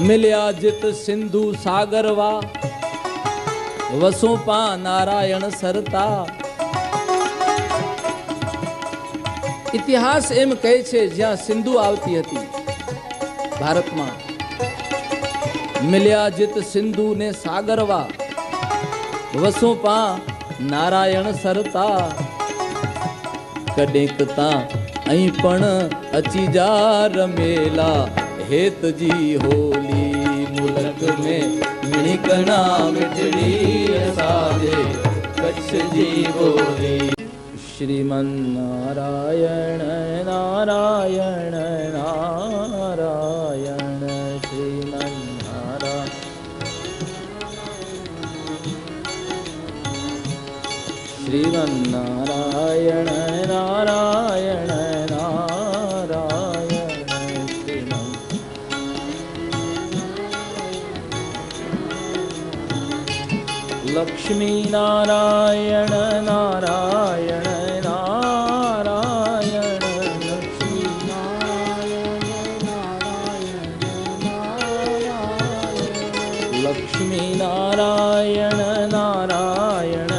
मिल्या जित सिंधु सागरवा वसुपा नारायण सरता। इतिहास एम कहे छे ज्यां सिंधु आवती हती भारत में, मिल्या जित सिंधु ने सागरवा वसुपा नारायण सरता। कडेकता अई पण अची जा रमेला हेत जी होली मुलक में मिणिकणा मिठड़ी साजे कच्छ जी बोली। श्रीमन नारायण नारायण नारायण श्रीमन नारायण। श्रीमन नारायण नारायण नारायण श्रीमन। लक्ष्मी नारायण नारायण नारायण लक्ष्मी नारायण नारायण नारायण लक्ष्मी नारायण नारायण